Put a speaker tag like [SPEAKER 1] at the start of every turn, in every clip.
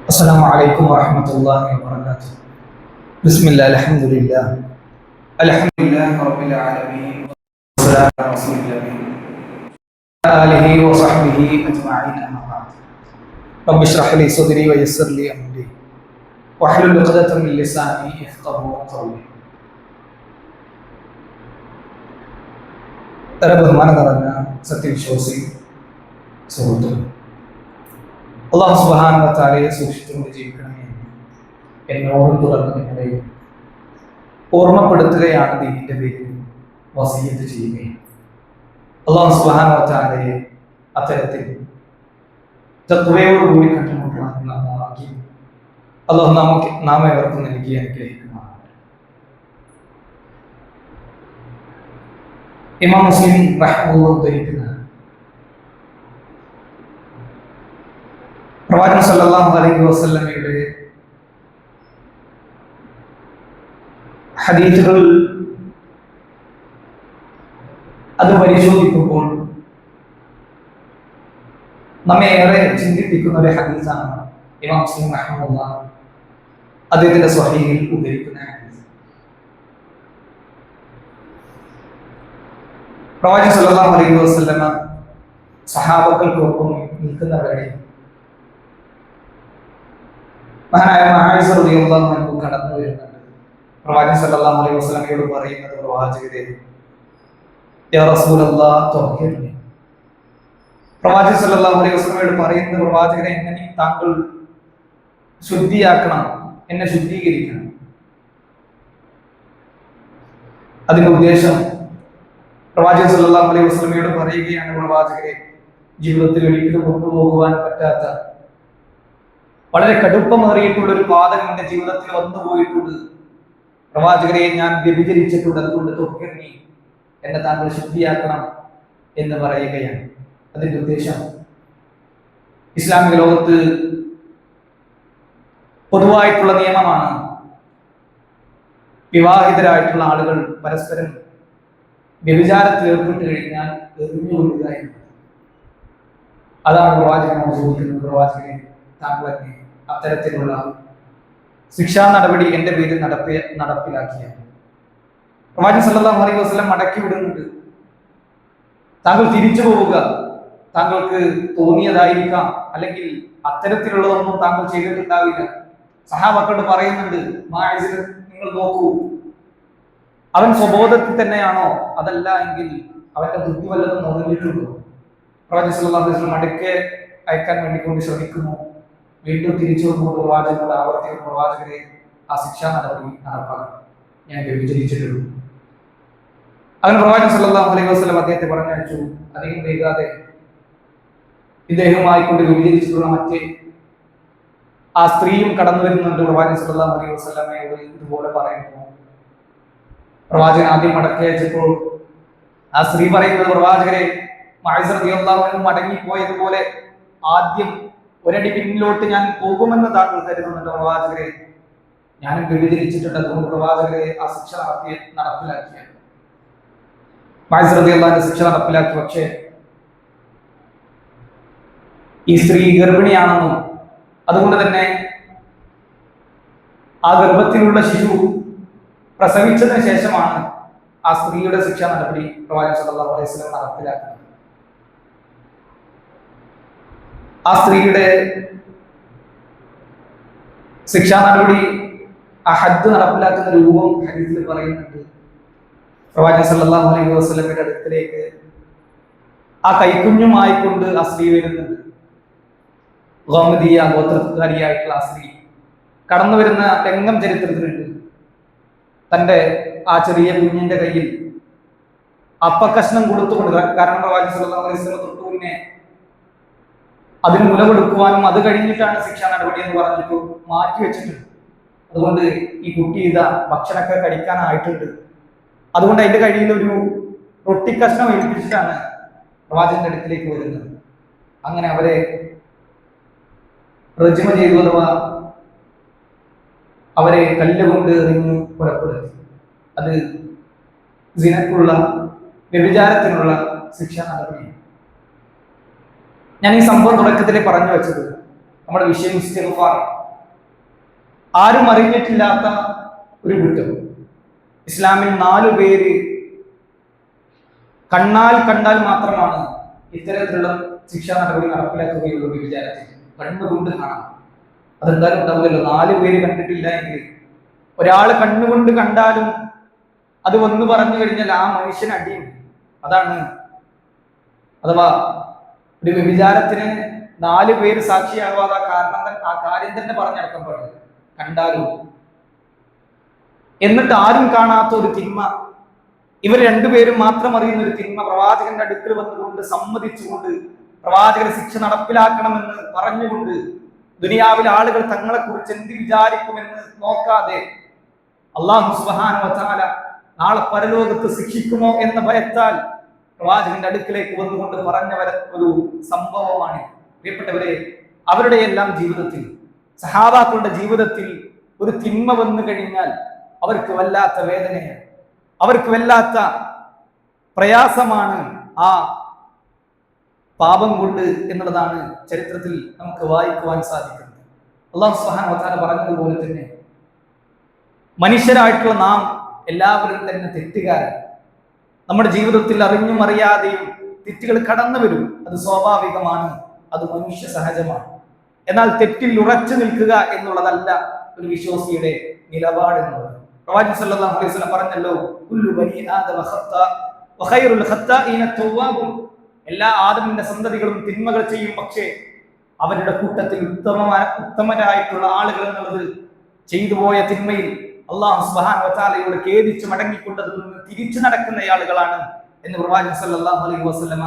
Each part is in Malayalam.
[SPEAKER 1] السلام عليكم ورحمة الله وبركاته. بسم الله الحمد لله رب العالمين والسلام على رسول الله آله وصحبه أجمعين أما بعد. رب اشرح لي صدري ويسر لي أمري واحلل عقدة من لساني يفقهوا قولي. ബഹുമാനം നിറഞ്ഞ സത്യവിശ്വാസി സുഹൃത്തുക്കൾ, അല്ലാഹു സുബ്ഹാനഹു വ തആലയെ സൂക്ഷിച്ചുകൊണ്ട് ജീവിക്കണമേ എന്നോടും തുടർന്ന് നിങ്ങളെയും ഓർമ്മപ്പെടുത്തുകയാണ് ദീനിന്റെ പേരിൽ വസിയത്ത് ചെയ്യുകയും അല്ലാഹു സുബ്ഹാനഹു വ തആലയെ അത്തരത്തിൽ തഖ്വയോടുകൂടി കണ്ടുമുട്ടണമെന്നാക്കി അല്ലാഹു നാം ഏവർക്കും നൽകി അനുഗ്രഹിക്കുമാറാകട്ടെ. ഇമാം മുസ്ലിം റഹ്മത്തുള്ളാഹി ഉദ്ധരിക്കുന്ന പ്രവാചകൻ സല്ലല്ലാഹു അലൈഹി വസല്ലമയുടെ ഹദീസുകൾ അത് പരിശോധിക്കുമ്പോൾ നമ്മെ ഏറെ ചിന്തിപ്പിക്കുന്ന ഒരു ഹദീസാണ് ഇമാം മുസ്ലിം റഹ്മത്തുള്ളാഹി അദ്ദേഹത്തിന്റെ സ്വഹീഹിൽ ഉദ്ധരിക്കുന്ന ഹദീസ്. പ്രവാചകൻ സല്ലല്ലാഹു അലൈഹി വസല്ലമ സഹാബക്കൾക്കൊപ്പം നിൽക്കുന്ന വേളയിൽ മഹാനായ മഹായിസ റളിയല്ലാഹു അൻഹു കടന്നു വരുന്നുണ്ട്. പ്രവാചകൻ സല്ലല്ലാഹു അലൈഹി വസല്ലമയോട് പറയുന്നത്, പ്രവാചകരെ, യാ റസൂലല്ലാഹ് തൗഹീദ്. പ്രവാചകൻ സല്ലല്ലാഹു അലൈഹി വസല്ലമയോട് പറയുന്നത്, പ്രവാചകരെ, എന്നെ താങ്കൾ ശുദ്ധിയാക്കണം, എന്നെ ശുദ്ധീകരിക്കണം. അതിന്റെ ഉദ്ദേശം പ്രവാചകൻ സല്ലല്ലാഹു അലൈഹി വസല്ലമയോട് പറയുകയാണ്, പ്രവാചകരെ, ജീവിതത്തിൽ ഒരിക്കലും കൊണ്ടുപോകുവാൻ പറ്റാത്ത വളരെ കടുപ്പമേറിയിട്ടുള്ള ഒരു പാതകം എന്റെ ജീവിതത്തിൽ വന്നുപോയിട്ടുണ്ട്. പ്രവാചകരെ, ഞാൻ വ്യഭിചരിച്ചിട്ടുണ്ട്, അതുകൊണ്ട് തൊക്കിറങ്ങി എന്നെ താങ്കൾ ശുദ്ധിയാക്കണം എന്ന് പറയുകയാണ്. അതിന്റെ ഉദ്ദേശം ഇസ്ലാമിക ലോകത്ത് പൊതുവായിട്ടുള്ള നിയമമാണ് വിവാഹിതരായിട്ടുള്ള ആളുകൾ പരസ്പരം വ്യഭിചാരത്തിൽ ഏർപ്പെട്ട് കഴിഞ്ഞാൽ എറിഞ്ഞുകൊള്ളുക എന്നത്. അതാണ് പ്രവാചകനോട് ചോദിക്കുന്നത്, പ്രവാചകനെ, താങ്കൾ എന്നെ അത്തരത്തിലുള്ള ശിക്ഷാ നടപടി എന്റെ പേരിൽ നടപ്പിലാക്കിയ. പ്രവാചകൻ സല്ലല്ലാഹു അലൈഹി വസല്ലം മടക്കി വിടുന്നുണ്ട്. താങ്കൾ തിരിച്ചു പോവുക, താങ്കൾക്ക് തോന്നിയതായിരിക്കാം, അല്ലെങ്കിൽ അത്തരത്തിലുള്ളതൊന്നും താങ്കൾ ചെയ്തിട്ടുണ്ടാവില്ല. സഹാബാക്കളോട് പറയുന്നുണ്ട്, മാഇസിൽ നിങ്ങൾ നോക്കൂ, അവൻ സ്വബോധത്തിൽ തന്നെയാണോ, അതല്ല എങ്കിൽ അവന്റെ ബുദ്ധി വല്ലതും നിറഞ്ഞിട്ടുണ്ടോ? പ്രവാചകൻ സല്ലല്ലാഹു അലൈഹി വസല്ലം മടക്കെ അയക്കാൻ വേണ്ടിക്കൊണ്ട് ശ്രമിക്കുന്നു. വീണ്ടും തിരിച്ചു വന്നുകൊണ്ട് പ്രവാചകനോട് ആവർത്തിക്കുന്ന, പ്രവാചകരെ, ആ ശിക്ഷാ നടപടി നടപ്പാക്കണം, ഞാൻ വ്യഭിചരിച്ചിട്ടുള്ളൂ. അങ്ങനെ പ്രവാചകൻ സല്ലല്ലാഹു അലൈഹി വസല്ലം അദ്ദേഹത്തെ പറഞ്ഞയച്ചു. അധികം വൈകാതെ ഇദ്ദേഹവുമായിക്കൊണ്ട് വ്യഭിചരിച്ചിട്ടുള്ള മറ്റേ ആ സ്ത്രീയും കടന്നു വരുന്നുണ്ട്. പ്രവാചകൻ സല്ലല്ലാഹു അലൈഹി വസല്ലമയോട് ഇതുപോലെ പറയുന്നു. പ്രവാചകൻ ആദ്യം മടക്കി അയച്ചപ്പോൾ ആ സ്ത്രീ പറയുന്നത്, പ്രവാചകരെ, മഅ്സർ റളിയല്ലാഹു അൻഹു മടങ്ങിപ്പോയതുപോലെ ആദ്യം ഒരടി പിന്നിലോട്ട് ഞാൻ പോകുമെന്ന് താങ്കൾ കരുതുന്നുണ്ട്. പ്രവാചകരെ, ഞാനും വ്യഭിചരിച്ചിട്ടുണ്ട്, അതുകൊണ്ട് പ്രവാചകരെ, ആ ശിക്ഷ നടപ്പിലാക്കിയ മഅ്സർ റളിയല്ലാഹു അൻഹു ശിക്ഷ നടപ്പിലാക്കി. പക്ഷേ ഈ സ്ത്രീ ഗർഭിണിയാണെന്നും അതുകൊണ്ട് തന്നെ ആ ഗർഭത്തിലുള്ള ശിശു പ്രസവിച്ചതിന് ശേഷമാണ് ആ സ്ത്രീയുടെ ശിക്ഷാ നടപടി പ്രവാചകൻ സല്ലല്ലാഹു അലൈഹി വസല്ലം നടപ്പിലാക്കുന്നത്. ആ സ്ത്രീയുടെ ശിക്ഷാ നടപടി, ആ ഹദ് നടപ്പിലാക്കുന്ന രൂപം ഹദീസിൽ പറയുന്നുണ്ട്. പ്രവാചകൻ സല്ലല്ലാഹു അലൈഹി വസല്ലമയുടെ അടുക്കലേക്ക് ആ കൈക്കുഞ്ഞുമായിക്കൊണ്ട് ആ സ്ത്രീ വരുന്നുണ്ട്. ഗോമദിയ ഗോത്രക്കാരിയായിട്ടുള്ള ആ സ്ത്രീ കടന്നു വരുന്ന രംഗം ചരിത്രത്തിലുണ്ട്. തന്റെ ആ ചെറിയ കുഞ്ഞിന്റെ കയ്യിൽ അപ്പക്കഷ്ണം കൊടുത്തുകൊണ്ട്, കാരണം പ്രവാചകൻ സല്ലല്ലാഹു അലൈഹി വസല്ലം തൊട്ടുമുന്നേ അതിന് മുലകൊടുക്കുവാനും അത് കഴിഞ്ഞിട്ടാണ് ശിക്ഷാ നടപടി എന്ന് പറഞ്ഞിട്ട് മാറ്റി വെച്ചിട്ടുണ്ട്. അതുകൊണ്ട് ഈ കുട്ടി ഇതാ ഭക്ഷണമൊക്കെ കഴിക്കാനായിട്ടുണ്ട്, അതുകൊണ്ട് അതിന്റെ കയ്യിൽ ഒരു റൊട്ടിക്കഷ്ണം ഏൽപ്പിച്ചിട്ടാണ് പ്രവാചകന്റെ അടുക്കിലേക്ക് വരുന്നത്. അങ്ങനെ അവരെ റജ്മ ചെയ്തു, അഥവാ അവരെ കല്ലുകൊണ്ട് എറിഞ്ഞു പുറപ്പെടുത്തി. അത് സിനക്കുള്ള, വ്യഭിചാരത്തിനുള്ള ശിക്ഷാ നടപടിയാണ്. ഞാൻ ഈ സംഭവം തുടക്കത്തിലെ പറഞ്ഞു വെച്ചത് നമ്മുടെ വിഷയം ഇസ്തിഗ്ഫാർ, ആരും അറിഞ്ഞിട്ടില്ലാത്ത ഒരു കുറ്റം. ഇസ്ലാമിൽ 4 പേര് കണ്ടാൽ മാത്രമാണ് ഇത്തരത്തിലുള്ള ശിക്ഷാ നടപടി നടപ്പിലാക്കുകയുള്ളൂ. വിചാരത്തിൽ കണ്ണുകൊണ്ട് കാണാം, അതെന്തായാലും ഉണ്ടാവില്ലല്ലോ. 4 പേര് കണ്ടിട്ടില്ല എങ്കിൽ ഒരാൾ കണ്ണുകൊണ്ട് കണ്ടാലും അത് വന്ന് പറഞ്ഞു കഴിഞ്ഞാൽ ആ മനുഷ്യൻ അടിയും. അതാണ്, അഥവാ ഒരു വ്യഭിചാരത്തിന് 4 പേര് സാക്ഷിയാവാതെ ആ കാര്യം തന്നെ പറഞ്ഞടക്കാൻ പാടില്ല. കണ്ടാലും എന്നിട്ട് ആരും കാണാത്ത ഒരു തിന്മ, ഇവർ 2 പേരും മാത്രം അറിയുന്ന ഒരു തിന്മ പ്രവാചകന്റെ അടുക്കൽ വന്നുകൊണ്ട് സമ്മതിച്ചുകൊണ്ട് പ്രവാചകൻ ശിക്ഷ നടപ്പിലാക്കണമെന്ന് പറഞ്ഞുകൊണ്ട് ദുനിയാവിലെ ആളുകൾ തങ്ങളെ കുറിച്ച് എന്ത് വിചാരിക്കുമെന്ന് നോക്കാതെ അല്ലാഹു സുബ്ഹാനഹു വ തആല നാളെ പരലോകത്ത് ശിക്ഷിക്കുമോ എന്ന ഭയത്താൽ പ്രവാചകന്റെ അടുക്കിലേക്ക് വന്നുകൊണ്ട് പറഞ്ഞ ഒരു സംഭവമാണ്. പ്രിയപ്പെട്ടവരെ, അവരുടെ എല്ലാം ജീവിതത്തിൽ, സഹാബാക്കളുടെ ജീവിതത്തിൽ ഒരു തിന്മ വന്നു കഴിഞ്ഞാൽ അവർക്ക് വല്ലാത്ത വേദനയാണ്, അവർക്ക് വല്ലാത്ത പ്രയാസമാണ് ആ പാപം കൊണ്ട് എന്നുള്ളതാണ് ചരിത്രത്തിൽ നമുക്ക് വായിക്കുവാൻ സാധിക്കുന്നത്. അല്ലാഹു സുബ്ഹാനഹു വ തആല പറഞ്ഞതുപോലെ തന്നെ മനുഷ്യരായിട്ടുള്ള നാം എല്ലാവരും തന്നെ തെറ്റുകാരൻ. നമ്മുടെ ജീവിതത്തിൽ അറിഞ്ഞും അറിയാതെയും തെറ്റുകൾ കടന്നു വരും. അത് സ്വാഭാവികമാണ്, അത് മനുഷ്യ സഹജമാണ്. എന്നാൽ തെറ്റിൽ ഉറച്ചു നിൽക്കുക എന്നുള്ളതല്ല ഒരു വിശ്വാസിയുടെ നിലപാട് എന്നുള്ളത്. പ്രവാചകൻ സല്ലല്ലാഹു അലൈഹി വസല്ലം പറഞ്ഞല്ലോ, കുല്ലു ബനി ആദമ ഖത്താ വഖൈറുൽ ഖത്താഇന തവ്വാബുൻ. എല്ലാ ആദമിന്റെ സന്തതികളും തിന്മകൾ ചെയ്യും, പക്ഷേ അവരുടെ കൂട്ടത്തിൽ ഉത്തമരായിട്ടുള്ള ആളുകൾ എന്നുള്ളത് ചെയ്തു പോയ തിന്മയിൽ അല്ലാഹു സുബ്ഹാനഹു വ തആലയോട് ഖേദിച്ച് മടങ്ങിക്കൊണ്ട് അതിൽ നിന്ന് തിരിച്ചു നടക്കുന്ന ആളുകളാണ് എന്ന് പ്രവാചകൻ സല്ലല്ലാഹു അലൈഹി വസല്ലമ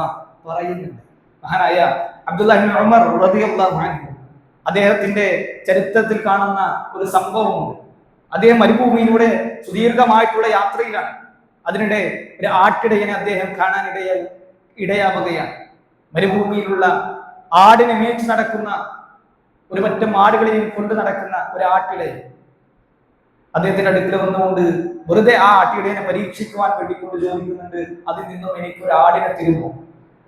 [SPEAKER 1] പറയുന്നുണ്ട്. മഹാനായ അബ്ദുല്ലാഹി ഇബ്നു ഉമർ റളിയല്ലാഹു അൻഹു, അദ്ദേഹത്തിന്റെ ചരിത്രത്തിൽ കാണുന്ന ഒരു സംഭവമുണ്ട്. അദ്ദേഹം മരുഭൂമിയിലൂടെ സുദീർഘമായിട്ടുള്ള യാത്രയിലാണ്. അതിനിടെ ഒരു ആട്ടിടയനെ അദ്ദേഹം കാണാൻ ഇടയാവുകയാണ്. മരുഭൂമിയിലുള്ള ആടിനെ മേച്ച് നടക്കുന്ന ഒരു പറ്റം ആടുകളെയും കൊണ്ട് നടക്കുന്ന ഒരു ആട്ടിടയൻ അദ്ദേഹത്തിന്റെ അടുക്കൽ വന്നുകൊണ്ട് വെറുതെ ആ ആട്ടിടയനെ പരീക്ഷിക്കുവാൻ വേണ്ടിക്കൊണ്ട് ചോദിക്കുന്നുണ്ട്, അതിൽ നിന്നും എനിക്ക് ഒരു ആടിനെ തരുമോ?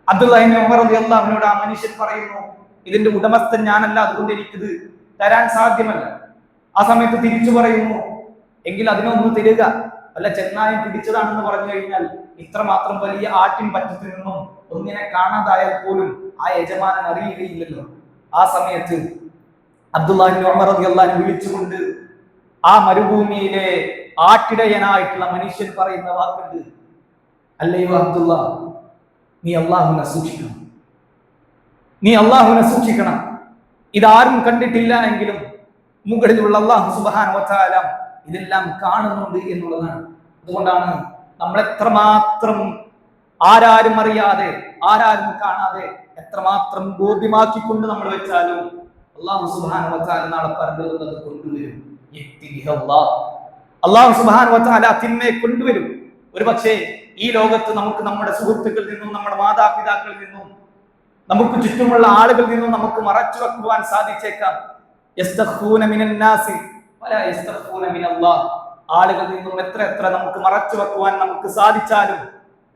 [SPEAKER 1] അബ്ദുല്ലാഹി ഇബ്നു ഉമർ റളിയല്ലാഹു അൻഹുവിനോട് ആ മനുഷ്യൻ പറയുന്നു, ഇതിന്റെ ഉടമസ്ഥൻ ഞാനല്ല, അതുകൊണ്ട് എനിക്കിത് തരാൻ സാധ്യമല്ല. ആ സമയത്ത് തിരിച്ചു പറയുന്നു, എങ്കിൽ അതിനൊന്ന് തരിക, അല്ല ചെന്നായി പിടിച്ചതാണെന്ന് പറഞ്ഞു കഴിഞ്ഞാൽ ഇത്രമാത്രം വലിയ ആട്ടിൻ പറ്റത്തിൽ നിന്നും ഒന്നിനെ കാണാതായാൽ പോലും ആ യജമാനൻ അറിയുകയില്ലല്ലോ. ആ സമയത്ത് അബ്ദുല്ലാഹി ഇബ്നു ഉമർ റളിയല്ലാഹു അൻഹു വിളിച്ചുകൊണ്ട് ആ മരുഭൂമിയിലെ ആട്ടിടയനായിട്ടുള്ള മനുഷ്യൻ പറയുന്ന വാക്കുണ്ട്, അല്ലയോ അബ്ദുള്ള, നീ അല്ലാഹുവിനെ സൂക്ഷിക്കണം, നീ അല്ലാഹുവിനെ സൂക്ഷിക്കണം. ഇതാരും കണ്ടിട്ടില്ല എങ്കിലും മുകളിലുള്ള അല്ലാഹു സുബ്ഹാനഹു വ തആല ഇതെല്ലാം കാണുന്നുണ്ട് എന്നുള്ളതാണ്. അതുകൊണ്ടാണ് നമ്മൾ എത്രമാത്രം ആരാരും അറിയാതെ ആരാരും കാണാതെ എത്രമാത്രം ഗോപ്യമാക്കിക്കൊണ്ട് നമ്മൾ വെച്ചാലും അല്ലാഹു സുബ്ഹാനഹു വ തആല നാളെ പരലോകത്ത് കൊണ്ടുവരും. അല്ലാഹു സുബ്ഹാനഹു വ തആല തിന്മയെ കൊണ്ടുവരും. ഒരു പക്ഷേ ഈ ലോകത്ത് നമുക്ക് നമ്മുടെ സുഹൃത്തുക്കളിൽ നിന്നും നമ്മുടെ മാതാപിതാക്കളിൽ നിന്നും നമുക്ക് ചുറ്റുമുള്ള ആളുകളിൽ നിന്നും നമുക്ക് മറച്ചു വെക്കുവാൻ സാധിച്ചേക്കാം. യസ്തഖൂന മിനൻ നാസി വലാ യസ്തഖൂന മിനല്ലാഹ്. ആളുകളിൽ നിന്നും എത്ര നമുക്ക് മറച്ചു വെക്കുവാൻ നമുക്ക് സാധിച്ചാലും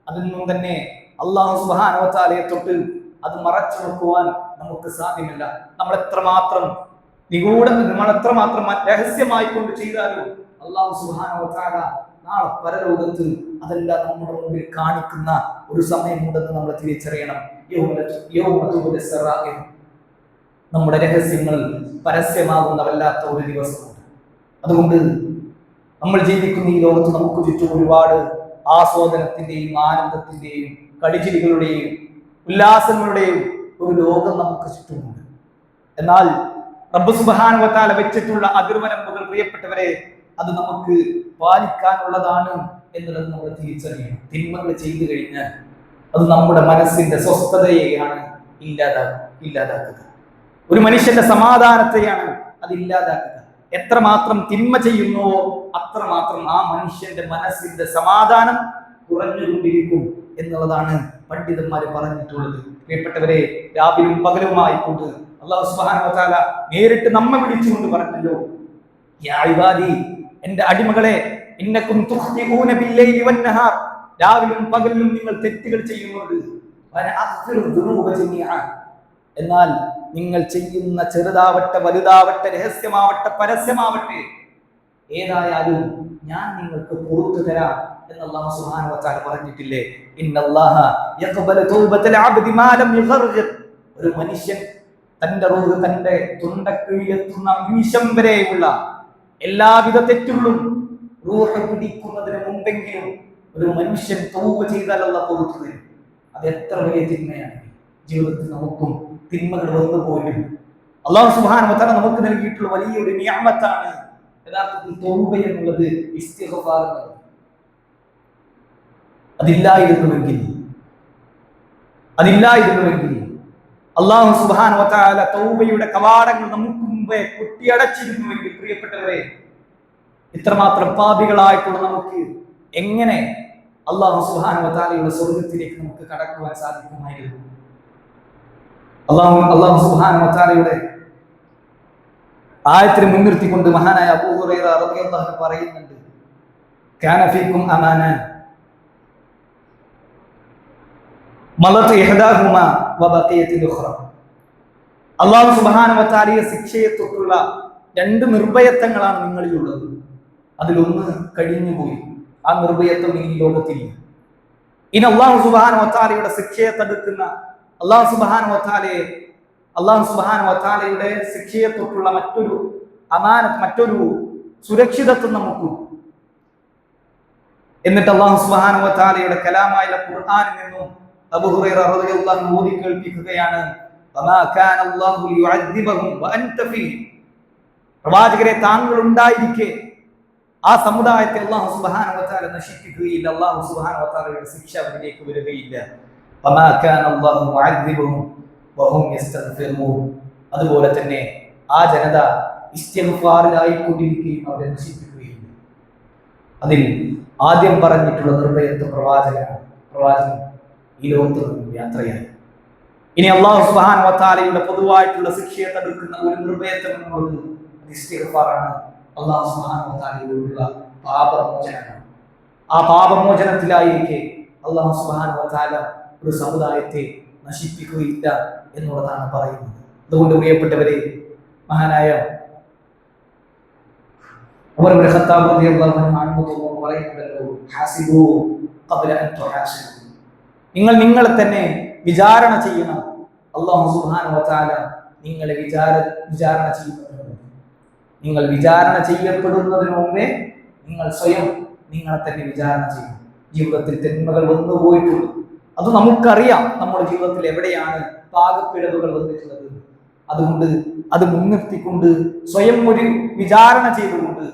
[SPEAKER 1] അതിൽ നിന്നും തന്നെ അല്ലാഹു സുബ്ഹാനഹു വ തആലയെ തൊട്ട് അത് മറച്ചു വെക്കുവാൻ നമുക്ക് സാധ്യമല്ല. നമ്മൾ എത്രമാത്രം രഹസ്യമായി കൊണ്ട് ചെയ്താലും അല്ലാഹു സുബ്ഹാനഹു വ തആല നാളെ പരലോകത്ത് അതെല്ലാം നമ്മുടെ മുമ്പിൽ കാണിക്കുന്ന ഒരു സമയമുണ്ടെന്ന് നമ്മൾ തിരിച്ചറിയണം. നമ്മുടെ രഹസ്യങ്ങൾ പരസ്യമാകുന്ന വല്ലാത്ത ഒരു ദിവസമുണ്ട്. അതുകൊണ്ട് നമ്മൾ ജീവിക്കുന്ന ഈ ലോകത്ത് നമുക്ക് ചുറ്റും ഒരുപാട് ആസ്വാദനത്തിന്റെയും ആനന്ദത്തിന്റെയും കളിച്ചിരികളുടെയും ഉല്ലാസങ്ങളുടെയും ഒരു ലോകം നമുക്ക് ചുറ്റുമുണ്ട്. എന്നാൽ റബ്ബ് സുബ്ഹാനഹു വ തആല വെച്ചിട്ടുള്ള അതിർവരമ്പുകൾ, പ്രിയപ്പെട്ടവരെ, അത് നമുക്ക് പാലിക്കാനുള്ളതാണ് എന്നുള്ളത് നമ്മൾ തിരിച്ചറിയണം. തിന്മകൾ ചെയ്തു കഴിഞ്ഞാൽ അത് നമ്മുടെ മനസ്സിന്റെ സ്വസ്ഥതയെയാണ് ഇല്ലാതാക്കുക. ഒരു മനുഷ്യന്റെ സമാധാനത്തെയാണ് അത് ഇല്ലാതാക്കുക. എത്രമാത്രം തിന്മ ചെയ്യുന്നുവോ അത്രമാത്രം ആ മനുഷ്യന്റെ മനസ്സിന്റെ സമാധാനം കുറഞ്ഞുകൊണ്ടിരിക്കും എന്നുള്ളതാണ് പണ്ഡിതന്മാര് പറഞ്ഞിട്ടുള്ളത്. പ്രിയപ്പെട്ടവരെ, രാവിലും പകലുമായിക്കൊണ്ട് അല്ലാഹു സുബ്ഹാനഹു വ തആല നേരിട്ട് നമ്മെ വിളിച്ചുകൊണ്ട് പറഞ്ഞല്ലോ, യാ ഇബാദി, എന്റെ അടിമകളെ, ഇന്നകും തുഖ്തിഊന ബില്ലൈലി വന്നഹാർ, രാവിലും പകലിലും നിങ്ങൾ തെറ്റുകൾ ചെയ്യുന്നുണ്ട്. വന അഗ്ഫിറു ദുനൂബ ജമീഅ, എന്നാൽ നിങ്ങൾ ചെയ്യുന്ന ചെറുതാവട്ടെ വലുതാവട്ടെ രഹസ്യമാവട്ടെ പരസ്യമാവട്ടെ ഏതായാലും ഞാൻ നിങ്ങൾക്ക് പുറത്തു തരാം എന്ന് അല്ലാഹു സുബ്ഹാനഹു വ തആല പറഞ്ഞിട്ടില്ലേ? ഇന്നല്ലാഹ യഖ്ബലു തൗബതൽ അബ്ദി മാ ലം യുഗർഗിർ. ഒരു മനുഷ്യൻ തന്റെ റൂഹ് തന്റെ തൊണ്ടക്കുഴിയെത്തുന്ന നിമിഷം വരെയുള്ള എല്ലാവിധ തെറ്റുകളും റൂഹ് പിടിക്കുന്നതിന് മുമ്പെങ്കിലും ഒരു മനുഷ്യൻ തൗബ ചെയ്താൽ അല്ലാഹു പുറത്തു തരും. അത് എത്ര വലിയ തിന്മയാണ്. ജീവിതത്തിൽ നമുക്കും തിന്മകൾ വന്നു പോലും അല്ലാഹു സുബ്ഹാനഹു വ തആല നമുക്ക് നൽകിയിട്ടുള്ള വലിയൊരു നിഅമത്താണ് യഥാർത്ഥത്തിൽ തൗബ എന്നുള്ളത്, ഇസ്തിഗ്ഫാർ എന്നുള്ളത്. അതില്ലായിരുന്നുവെങ്കിൽ അല്ലാഹു സുബ്ഹാനഹു വ തആല തൗബയുടെ കവാടങ്ങൾ നമുക്ക് മുമ്പേ കൊട്ടിയടച്ചിരുന്നുവെങ്കിൽ പ്രിയപ്പെട്ടവരെ, ഇത്രമാത്രം പാപികളായിട്ടുള്ള നമുക്ക് എങ്ങനെ അല്ലാഹു സുബ്ഹാനഹു വ തആലയുടെ സ്വർഗ്ഗത്തിലേക്ക് നമുക്ക് കടക്കുവാൻ സാധിക്കുമായിരുന്നു? അല്ലാഹു സുബ്ഹാനഹു വ തആലയുടെ ആയത്തിനെ മുൻനിർത്തിക്കൊണ്ട് മഹാനായ അബൂ ഹുറൈറ റളിയല്ലാഹു അൻഹു പറയുന്നുണ്ട്, കാന ഫീകും അമാനാൻ മലത് ഇഹ്ദാഹുമാ വബഖിയത്തുൽ ഉഖ്റ. അല്ലാഹു സുബ്ഹാനഹു വ തആലയെ ശിക്ഷയെ തൊട്ടുള്ള രണ്ട് നിർഭയത്വങ്ങളാണ് നിങ്ങളിലുള്ളത്. അതിലൊന്ന് കഴിഞ്ഞുപോയി. ആ നിർഭയത്വം ഈ ലോകത്തില്ല. ഇനി അല്ലാഹു സുബ്ഹാനഹു വ തആലയുടെ ശിക്ഷയെ തടുക്കുന്ന അല്ലാഹു സുബ്ഹാനഹു വ തആലയുടെ ശിക്ഷയെ തൊട്ടുള്ള മറ്റൊരു അമാനത്ത്, മറ്റൊരു സുരക്ഷിതത്വം നമുക്കുണ്ട്. എന്നിട്ട് അല്ലാഹു സുബ്ഹാനഹു വ തആലയുടെ കലാമായ ഖുർആനിൽ നിന്നും അബൂ ഹുറൈറ റളിയല്ലാഹു അൻഹു ഓതി കേൾപ്പിക്കുകയാണ്, വമാ കാന അല്ലാഹു ലിയുഅദ്ദിബഹും വഅൻത ഫീഹി. പ്രവാചകരെ, താങ്കൾ ഉണ്ടായിരിക്കെ ആ സമുദായത്തെ അല്ലാഹു സുബ്ഹാനഹു വ തആല നശിപ്പിക്കുകയില്ല. അല്ലാഹു സുബ്ഹാനഹു വ തആലയുടെ ശിക്ഷ അവരിലേക്ക് വരികയില്ല. വമാ കാന അല്ലാഹു മുഅദ്ദിബഹും വഹും യസ്തഗ്ഫിറൂൻ. അതുപോലെ തന്നെ ആ ജനത ഇസ്തിഗ്ഫാറിലായിക്കൊണ്ടിരിക്കുകയും അവരെ നശിപ്പിക്കുകയില്ല. അതിൽ ആദ്യം പറഞ്ഞിട്ടുള്ള നിർഭയത്വ പ്രവാചകൻ ഈ ലോകത്ത് നിന്നും യാത്രയായി. ഇനി അല്ലാഹു സുബ്ഹാനഹു വ തആലയുടെ പൊതുവായിട്ടുള്ള ശിക്ഷയെ തടുക്കുന്ന ഒരു നിർഭയത്വം എന്നുള്ളത് ഇസ്തിഗ്ഫാറാണ്. അല്ലാഹു സുബ്ഹാനഹു വ തആലയോടുള്ള പാപമോചനമാണ്. ആ പാപമോചനത്തിലായിരിക്കെ അല്ലാഹു സുബ്ഹാനഹു വ തആല ഒരു സമുദായത്തെ നശിപ്പിക്കുകയില്ല എന്നുള്ളതാണ് പറയുന്നത്. അതുകൊണ്ട് പ്രിയപ്പെട്ടവരെ, മഹാനായ ഉമർ ഇബ്നു ഖത്താബ് റളിയല്ലാഹു അൻഹു പറയുന്നുണ്ടല്ലോ, ഹാസിബു ഖബ്ല അൻ തുഹാസിബു. നിങ്ങൾ നിങ്ങളെ തന്നെ വിചാരണ ചെയ്യണം. അല്ലാഹു സുബ്ഹാനഹു വ തആല നിങ്ങളെ വിചാരണ ചെയ്യുന്നുണ്ട്. നിങ്ങൾ വിചാരണ ചെയ്യപ്പെടുന്നതിന് മുമ്പേ നിങ്ങൾ സ്വയം നിങ്ങളെ തന്നെ വിചാരണ ചെയ്യണം. ജീവിതത്തിൽ തിന്മകൾ വന്നു പോയിട്ടുണ്ട്, അത് നമുക്കറിയാം. നമ്മുടെ ജീവിതത്തിൽ എവിടെയാണ് പാകപ്പിഴവുകൾ വന്നിട്ടുള്ളത്. അതുകൊണ്ട് അത് മുൻനിർത്തിക്കൊണ്ട് സ്വയം ഒരു വിചാരണ ചെയ്തുകൊണ്ട്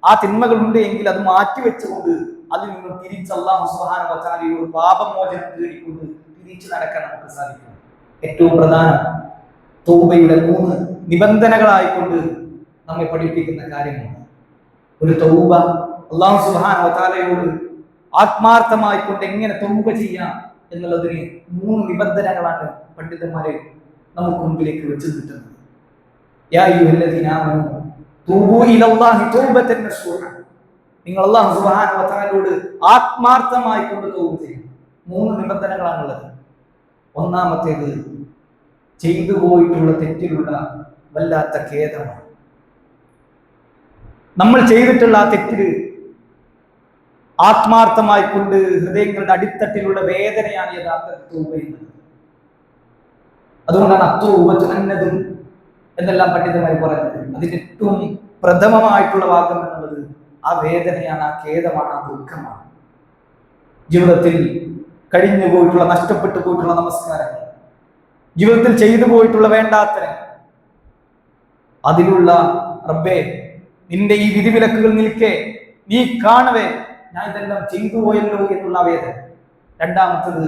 [SPEAKER 1] ആ തിന്മകളുണ്ട് എങ്കിൽ അത് മാറ്റിവെച്ചുകൊണ്ട് അതിൽ നിന്ന് തിരിച്ച് അല്ലാഹു സുബ്ഹാനഹു വ തആലയോട് പാപമോചനം തേടിക്കൊണ്ട് തിരിച്ചു നടക്കാൻ നമുക്ക് സാധിക്കും. ഏറ്റവും പ്രധാനം തൗബയുടെ 3 നിബന്ധനകളായിക്കൊണ്ട് നമ്മെ പഠിപ്പിക്കുന്ന കാര്യമാണ്. ഒരു തൗബ അല്ലാഹു സുബ്ഹാനഹു വ തആലയോട് ആത്മാർത്ഥമായിക്കൊണ്ട് എങ്ങനെ തൗബ ചെയ്യാം എന്നുള്ളതിന് 3 നിബന്ധനകളാണ് പണ്ഡിതന്മാരെ നമുക്ക് മുമ്പിലേക്ക് വെച്ച് കിട്ടുന്നത്. യാ അയ്യുഹല്ലദീന ആമനൂ തൂബൂ ഇലല്ലാഹി തൗബതൻ നസൂഹ. നിങ്ങൾ അല്ലാഹു സുബ്ഹാനഹു വ തആലയോട് ആത്മാർത്ഥമായിക്കൊണ്ട് തൗബ ചെയ്യണം. 3 നിബന്ധനകളാണുള്ളത്. ഒന്നാമത്തേത്, ചെയ്തു പോയിട്ടുള്ള തെറ്റിലുള്ള വല്ലാത്ത ഖേദമാണ്. നമ്മൾ ചെയ്തിട്ടുള്ള ആ തെറ്റില് ആത്മാർത്ഥമായിക്കൊണ്ട് ഹൃദയങ്ങളുടെ അടിത്തട്ടിലുള്ള വേദനയാണ് യഥാർത്ഥത്തിൽ തൗബ ചെയ്യുന്നത്. അതുകൊണ്ടാണ് അത്തൗബതു അന്നദും എന്നെല്ലാം പണ്ഡിതന്മാർ പറയുന്നത്. അതിന്റെ ഏറ്റവും പ്രഥമമായിട്ടുള്ള ഭാഗം എന്നുള്ളത് ആ വേദനയാണ്, ആ ഖേദമാണ്, ആ ദുഃഖമാണ്. ജീവിതത്തിൽ കഴിഞ്ഞു പോയിട്ടുള്ള, നഷ്ടപ്പെട്ടു പോയിട്ടുള്ള നമസ്കാരങ്ങൾ, ജീവിതത്തിൽ ചെയ്തു പോയിട്ടുള്ള വേണ്ടാത്തര, അതിലുള്ള റബ്ബേ നിന്റെ ഈ വിധിവിലക്കുകൾ നിൽക്കെ നീ കാണവേ ഞാൻ ഇതെല്ലാം ചെയ്തു പോയല്ലോ എന്നുള്ള വേദന. രണ്ടാമത്തത്,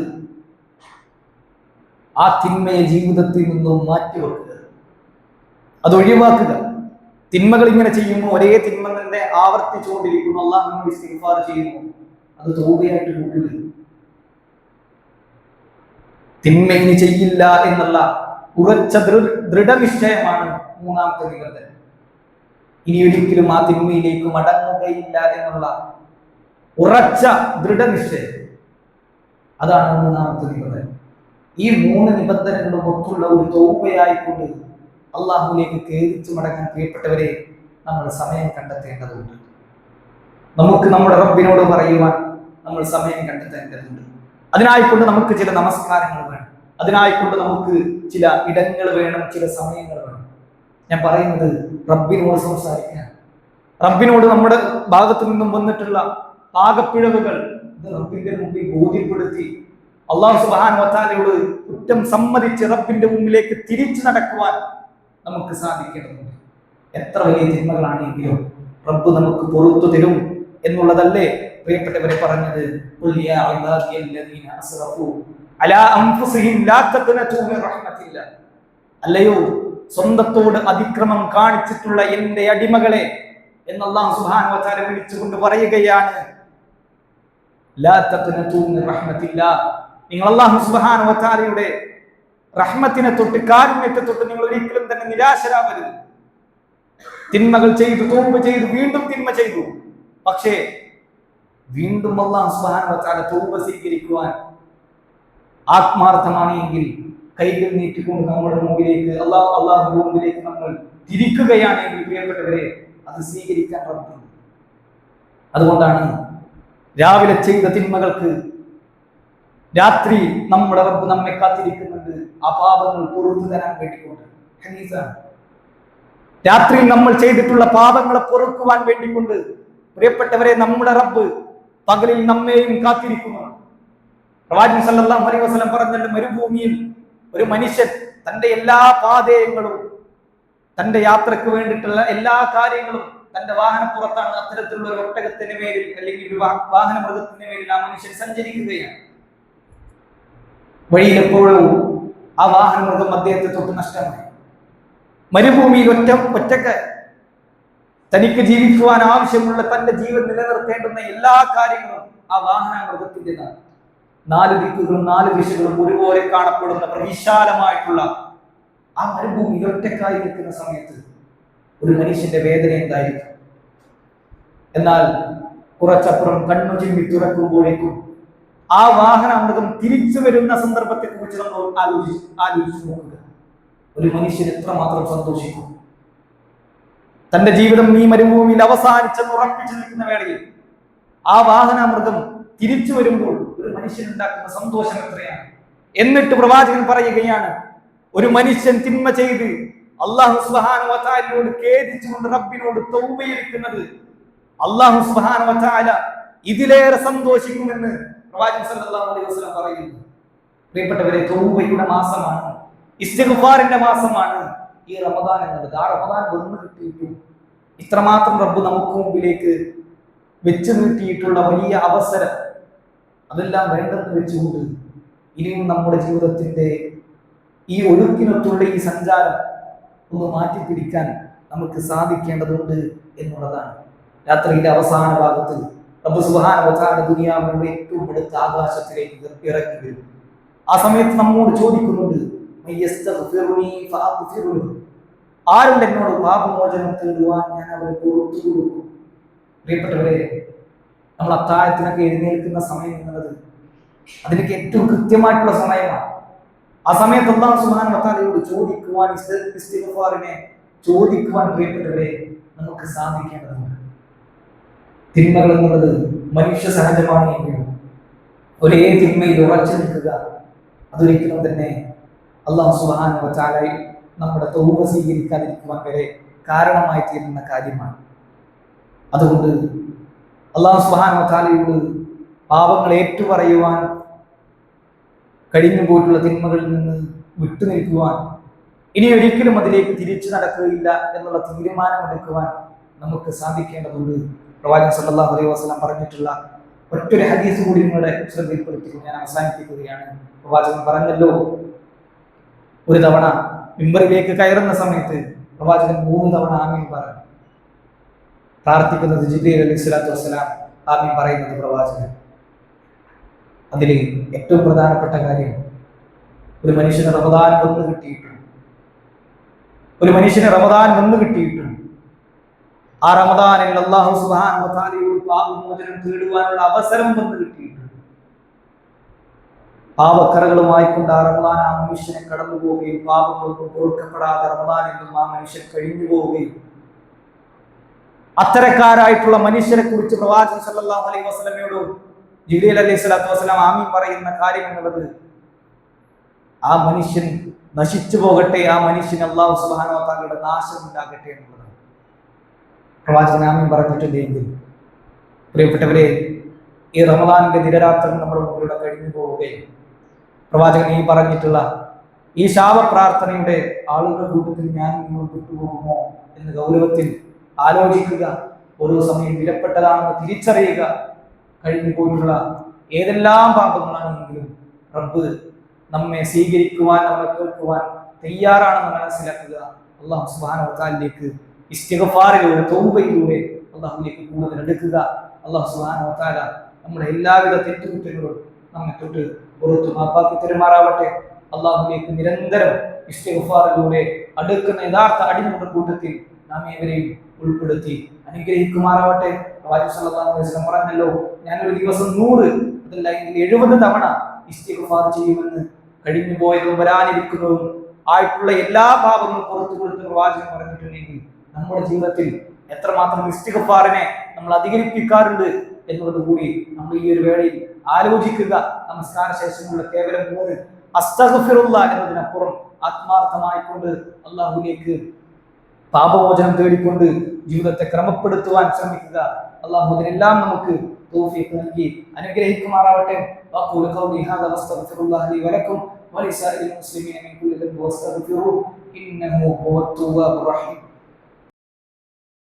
[SPEAKER 1] ആ തിന്മയെ ജീവിതത്തിൽ നിന്നും മാറ്റിവെക്കുക, അത് ഒഴിവാക്കുക. തിന്മകൾ ഇങ്ങനെ ചെയ്യുന്നു, ഒരേ തിന്മ തന്നെ ആവർത്തിച്ചുകൊണ്ടിരിക്കുന്നു, അല്ലാഹുവിനോട് ഇസ്തിഗ്ഫാർ ചെയ്യുന്നു, അത് തൗബയായിട്ട് കൂട്ടുക. തിന്മ ഇനി ചെയ്യില്ല എന്നുള്ള ഉറച്ച ദൃഢനിശ്ചയമാണ് മൂന്നാമത്തെ നിബന്ധന. ഇനി ഒരിക്കലും ആ തിന്മയിലേക്ക് മടങ്ങുകയില്ല എന്നുള്ള ഉറച്ച ദൃഢനിശ്ചയം, അതാണ് മൂന്നാമത്തെ നിബന്ധന. ഈ 3 നിബന്ധനകളും ഒത്തുള്ള ഒരു തൗബയായിക്കൊണ്ട് അള്ളാഹുവിലേക്ക് കേറിച്ചു മടങ്ങാൻ പ്രിയപ്പെട്ടവരെ നമ്മൾ സമയം കണ്ടെത്തേണ്ടതുണ്ട്. നമുക്ക് നമ്മുടെ റബ്ബിനോട് പറയുവാൻ നമ്മൾ സമയം കണ്ടെത്തേണ്ടതുണ്ട്. അതിനായിക്കൊണ്ട് നമുക്ക് ചില നമസ്കാരങ്ങൾ വേണം, അതിനായിക്കൊണ്ട് നമുക്ക് ചില ഇടങ്ങൾ വേണം, ചില സമയങ്ങൾ വേണം. ഞാൻ പറയുന്നത് റബ്ബിനോട് സംസാരിക്കാൻ, റബ്ബിനോട് നമ്മുടെ ഭാഗത്തു നിന്നും വന്നിട്ടുള്ള പാകപ്പിഴവുകൾ റബ്ബിന്റെ മുമ്പിൽ ബോധ്യപ്പെടുത്തി അല്ലാഹു സുബ്ഹാനഹു വ തആലയോട് കുറ്റം സമ്മതിച്ച് റബ്ബിന്റെ മുമ്പിലേക്ക് തിരിച്ചു നടക്കുവാൻ നമുക്ക് സാധിക്കേണ്ടതുണ്ട്. എത്ര വലിയ തിന്മകളാണെങ്കിലും റബ്ബ് നമുക്ക് പുറത്തു തരും എന്നുള്ളതല്ലേ പ്രിയപ്പെട്ടവരെ പറഞ്ഞത്. ഖുൽ യാ ഇബാദിയല്ലദീന അസ്റഫു അലാ അൻഫുസിഹിം ലാ തഖ്നതു മിർ റഹ്മത്തില്ലാഹ്. അല്ലയോ സ്വന്തത്തോട് അതിക്രമം കാണിച്ചിട്ടുള്ള എൻ്റെ അടിമകളെ എന്ന് അല്ലാഹു സുബ്ഹാനഹു വ തആല വിളിച്ചുകൊണ്ട് പറയുകയാണ്, ലാ തഖ്നതു മിർ റഹ്മത്തില്ലാഹ്. നിങ്ങൾ അല്ലാഹു സുബ്ഹാനഹു വ തആലയുടെ റഹ്മത്തിനെ തൊട്ട്, കാരുണ്യത്തെ തൊട്ട് നിങ്ങൾ ഒരിക്കലും തന്നെ നിരാശരാവരുത്. തിന്മകൾ ചെയ്തു, തൗബ ചെയ്തു, വീണ്ടും തിന്മ ചെയ്തു, പക്ഷേ വീണ്ടും അല്ലാഹു സുബ്ഹാനഹു വ തആല തൗബ സ്വീകരിക്കുവാൻ ആത്മാർത്ഥമാണെങ്കിൽ കൈകൾ നീട്ടിക്കൊണ്ട് നമ്മുടെ മുമ്പിലേക്ക് അല്ലാഹുവിന്റെ മുമ്പിലേക്ക് നമ്മൾ തിരിക്കുകയാണെങ്കിൽ പ്രിയപ്പെട്ടവരെ അത് സ്വീകരിക്കാൻ റബ്ബുണ്ട്. അതുകൊണ്ടാണ് രാവിലെ ചെയ്ത തിന്മകൾക്ക് രാത്രി നമ്മുടെ റബ്ബ് നമ്മെ കാത്തിരിക്കുന്നുണ്ട് ആ പാപങ്ങൾ പുറത്തു തരാൻ വേണ്ടിക്കൊണ്ട്. ഹദീസാണ്. രാത്രി നമ്മൾ ചെയ്തിട്ടുള്ള പാപങ്ങളെ പൊറുക്കുവാൻ വേണ്ടിക്കൊണ്ട് പ്രിയപ്പെട്ടവരെ നമ്മുടെ റബ്ബ് പകലിൽ നമ്മെയും കാത്തിരിക്കുന്നു. പ്രവാചകൻ സല്ലല്ലാഹു അലൈഹി വസല്ലം പറഞ്ഞല്ലോ, മരുഭൂമിയിൽ ഒരു മനുഷ്യൻ തന്റെ എല്ലാ പാതയങ്ങളും, തന്റെ യാത്രക്ക് വേണ്ടിയിട്ടുള്ള എല്ലാ കാര്യങ്ങളും തന്റെ വാഹനപ്പുറത്താണ്, അത്തരത്തിലുള്ള ഒരു ഒട്ടകത്തിന് മേലിൽ അല്ലെങ്കിൽ ഒരു വാഹന മൃഗത്തിന് മേലിൽ ആ മനുഷ്യൻ സഞ്ചരിക്കുകയാണ്. വഴിയിൽ എപ്പോഴും ആ വാഹന മൃഗം അദ്ദേഹത്തെ തൊട്ട് നഷ്ടമായി. മരുഭൂമിയിൽ ഒറ്റക്ക് തനിക്ക് ജീവിക്കുവാൻ ആവശ്യമുള്ള തന്റെ ജീവൻ നിലനിർത്തേണ്ടുന്ന എല്ലാ കാര്യങ്ങളും ആ വാഹന മൃഗത്തിൻ്റെതാണ്. 4 ദിക്കുകളും 4 ദിശകളും ഒരുപോലെ കാണപ്പെടുന്ന വിശാലമായിട്ടുള്ള ആ മരുഭൂമിയിൽ ഒറ്റക്കായി നിൽക്കുന്ന സമയത്ത് ഒരു മനുഷ്യന്റെ വേദന എന്തായിരിക്കും? എന്നാൽ കുറച്ചപ്പുറം കണ്ണു ചിമ്മി തുറക്കുമ്പോഴേക്കും ആ വാഹന മൃഗം തിരിച്ചു വരുന്ന സന്ദർഭത്തെ കുറിച്ച് നമ്മൾ ആലോചിച്ചു നോക്കുക. ഒരു മനുഷ്യൻ എത്രമാത്രം സന്തോഷിക്കും. തന്റെ ജീവിതം ഈ മരുഭൂമിയിൽ അവസാനിച്ചെന്ന് ഉറപ്പിച്ചു നിൽക്കുന്ന വേളയിൽ ആ വാഹന മൃഗം തിരിച്ചു വരുമ്പോൾ ഒരു മനുഷ്യൻ ഉണ്ടാക്കുന്ന സന്തോഷം എത്രയാണ്. എന്നിട്ട് പ്രവാചകൻ പറയുകയാണ്, ഒരു മനുഷ്യൻ തിന്മ ചെയ്ത് അല്ലാഹു സുബ്ഹാനഹു വ തആലയോട് ഖേദിച്ചുകൊണ്ട് റബ്ബിനോട് തൗബയിരിക്കുന്നത് അല്ലാഹു സുബ്ഹാനഹു വ തആല ഇതിലേറെ സന്തോഷിക്കുമെന്ന് പ്രവാചകൻ സല്ലല്ലാഹു അലൈഹി വസല്ലം പറയുന്നു. പ്രിയപ്പെട്ടവരെ, തൗബയുടെ മാസമാണ്, ഇസ്തിഗ്ഫാറിന്റെ മാസമാണ് ഈ റമദാൻ എന്നുള്ളത്. ആ റമദാൻ വന്നു കിട്ടിയിട്ടും ഇത്രമാത്രം റബ്ബ് നമുക്ക് മുമ്പിലേക്ക് വെച്ച് നീട്ടിയിട്ടുള്ള വലിയ അവസരം, അതെല്ലാം വേണ്ടെന്ന് വെച്ചുകൊണ്ട് ഇനിയും നമ്മുടെ ജീവിതത്തിന്റെ ഈ ഒഴുക്കിനൊത്തുള്ള ഈ സഞ്ചാരം ഒന്ന് മാറ്റിപ്പിടിക്കാൻ നമുക്ക് സാധിക്കേണ്ടതുണ്ട് എന്നുള്ളതാണ്. രാത്രിയിലെ അവസാന ഭാഗത്ത് റബ്ബ് സുബ്ഹാനഹു വ തആല ദുനിയാവിന്റെ ഏറ്റവും അടുത്ത ആകാശത്തിലേക്ക് ഇറങ്ങി വരും. ആ സമയത്ത് നമ്മോട് ചോദിക്കുന്നുണ്ട്, ആരുണ്ട് എന്നോട് പാപമോചനം തേടുവാൻ ഞാൻ അവരെ പുറത്തു കൊടുക്കും. പ്രിയപ്പെട്ടവരെ, നമ്മൾ അത്താഴത്തിനൊക്കെ എഴുന്നേൽക്കുന്ന സമയം എന്നുള്ളത് അതിനൊക്കെ ഏറ്റവും കൃത്യമായിട്ടുള്ള സമയമാണ്. ആ സമയത്ത് അല്ലാഹു സുബ്ഹാനഹു വ തആലയോട് ചോദിക്കുവാൻ, ഇസ്തിഗ്ഫാറിനെ ചോദിക്കുവാൻ പ്രിയപ്പെട്ടവരെ നമുക്ക് സാധിക്കേണ്ടതുണ്ട്. തിന്മകൾ എന്നുള്ളത് മനുഷ്യ സഹജമാണ് എങ്കിലും ഒരേ തിന്മയിൽ ഉറച്ചു നിൽക്കുക അതൊരിക്കലും തന്നെ അല്ലാഹു സുബ്ഹാനഹു വ തആല നമ്മുടെ തൗബ സ്വീകരിക്കാതിരിക്കുവാൻ വരെ കാരണമായി തീരുന്ന കാര്യമാണ്. അതുകൊണ്ട് അല്ലാഹു സുബ്ഹാനഹു വ തആലയോട് പാപങ്ങൾ ഏറ്റുപറയുവാൻ, കഴിഞ്ഞു പോയിട്ടുള്ള തിന്മകളിൽ നിന്ന് വിട്ടുനിൽക്കുവാൻ, ഇനി ഒരിക്കലും അതിലേക്ക് തിരിച്ചു നടക്കുകയില്ല എന്നുള്ള തീരുമാനമെടുക്കുവാൻ നമുക്ക് സാധിക്കേണ്ടതുണ്ട്. പ്രവാചകൻ സല്ലല്ലാഹു അലൈഹി വസല്ലം പറഞ്ഞിട്ടുള്ള ഒറ്റൊരു ഹദീസ് കൂടി നിങ്ങളുടെ ശ്രദ്ധയിൽപ്പെടുത്തിക്കൊണ്ട് ഞാൻ അവസാനിപ്പിക്കുകയാണ്. പ്രവാചകൻ പറഞ്ഞല്ലോ, ഒരു തവണ മിമ്പറിലേക്ക് കയറുന്ന സമയത്ത് പ്രവാചകൻ 3 തവണ ആമീൻ പറഞ്ഞു. പ്രാർത്ഥിക്കുന്നത് ജിബ്രീൽ അലൈഹിസ്സലാത്തു വസ്സലാം, ആമീൻ പറയുന്നത് പ്രവാചകൻ. അതിൽ ഏറ്റവും പ്രധാനപ്പെട്ട കാര്യം, ഒരു മനുഷ്യന് റമദാൻ വന്നു കിട്ടിയിട്ടും ആ റമദാനിൽ അല്ലാഹു സുബ്ഹാനഹു വ തആലയോട് പാപമോചനം തേടുവാനുള്ള അവസരം വന്നു കിട്ടിയിട്ടുണ്ട്. പാപക്കറകളുമായി കൊണ്ട് ആ റമദാൻ ആ മനുഷ്യനെ കടന്നു പോവുകയും പാപങ്ങളൊന്നും പൊറുക്കപ്പെടാതെ റമദാനിൽ നിന്നും ആ മനുഷ്യൻ കഴിഞ്ഞു പോവുകയും അത്തരക്കാരായിട്ടുള്ള മനുഷ്യരെ കുറിച്ച് പ്രവാചകൻ സല്ലല്ലാഹു അലൈഹി വസല്ലമയോട് ജിബ്രീൽ അലൈഹി സ്വലാത്തു വസ്സലാം ആമീൻ പറയുന്ന കാര്യം എന്നുള്ളത് ആ മനുഷ്യൻ നശിച്ചു പോകട്ടെ, ആ മനുഷ്യൻ അല്ലാഹു സുബ്ഹാനഹു വ തആലയുടെ നാശം ഉണ്ടാകട്ടെ എന്നുള്ളതാണ്. പ്രവാചകൻ ആമീൻ പറഞ്ഞിട്ടുണ്ടെങ്കിൽ പ്രിയപ്പെട്ടവരെ, ഈ റമദാനിന്റെ ദിനരാത്രങ്ങൾ നമ്മുടെ മുന്നിലൂടെ കഴിഞ്ഞു പോവുകയും പ്രവാചകൻ ഈ പറഞ്ഞിട്ടുള്ള ഈ ശാപ പ്രാർത്ഥനയുടെ ആളുകളുടെ കൂട്ടത്തിൽ ഞാൻ നിങ്ങൾ വിട്ടുപോകുമോ എന്ന് ഗൗരവത്തിൽ ആലോചിക്കുക. ഓരോ സമയം വിലപ്പെട്ടതാണെന്ന് തിരിച്ചറിയുക. കഴിഞ്ഞു പോയിട്ടുള്ള ഏതെല്ലാം പാപങ്ങളാണെങ്കിലും റബ്ബ് നമ്മെ സ്വീകരിക്കുവാൻ, നമ്മെ കേൾക്കുവാൻ തയ്യാറാണെന്ന് മനസ്സിലാക്കുക. അല്ലാഹു സുബ്ഹാനഹു വ തആലയിലേക്ക് ഇസ്തിഗ്ഫാറിലൂടെ തൗബയിലൂടെ അല്ലാഹുവിലേക്ക് കൂടുതൽ അടുക്കുക. അല്ലാഹു സുബ്ഹാനഹു വ തആല നമ്മുടെ എല്ലാവിധ തെറ്റുകുറ്റങ്ങളും നമ്മെ തൊട്ട് പുറത്തു മാപ്പാക്കി തരുമാറാവട്ടെ. അല്ലാഹുവിലേക്ക് നിരന്തരം ഇസ്തിഗ്ഫാറിലൂടെ അടുക്കുന്ന യഥാർത്ഥ അടിമകളുടെ കൂട്ടത്തിൽ നാം ഏവരെയും ഉൾപ്പെടുത്തി അനുഗ്രഹിക്കുമാറാവട്ടെ. പ്രവാചകൻ സല്ലല്ലാഹു അലൈഹി വസല്ലം പറഞ്ഞല്ലോ, ഞാനൊരു ദിവസം 100 അതല്ല 70 തവണ ഇസ്തിഗ്ഫാർ ചെയ്യുമെന്ന്. കഴിഞ്ഞു പോയതും വരാനിരിക്കുന്നതും ആയിട്ടുള്ള എല്ലാ പാപങ്ങളും പുറത്തു കൊടുത്ത് പ്രവാചകൻ പറഞ്ഞിട്ടുണ്ടെങ്കിൽ നമ്മുടെ ജീവിതത്തിൽ എത്രമാത്രം ഇസ്തിഗ്ഫാറിനെ നമ്മൾ അധികരിപ്പിക്കാറുണ്ട് എന്നുള്ളത് കൂടി നമ്മൾ ഈ ഒരു വേളയിൽ ആലോചിക്കുക. നമസ്കാര ശേഷമുള്ള കേവലം 3 അസ്തഗ്ഫിറുല്ലാഹ് എന്നതിനപ്പുറം ആത്മാർത്ഥമായിക്കൊണ്ട് അല്ലാഹുവിലേക്ക് പാപമോചനം തേടിക്കൊണ്ട് ജീവിതത്തെ ക്രമപ്പെടുത്തുവാൻ ശ്രമിക്കുക. അല്ലാഹു അതിനെല്ലാം നമുക്ക് തൗഫീഖ് നൽകി അനുഗ്രഹിക്കുമാറാവട്ടെ. വഖൂലു ഖൗലി ഹാദാ വസ്തഗ്ഫിറുല്ലാഹ ലി വലക്കും വലിസാഇരിൽ മുസ്ലിമീന മിൻ കുല്ലി ദൻബിൻ വസ്തഗ്ഫിറൂഹു ഇന്നഹു ഹുവത് തവ്വാബുർ റഹീം.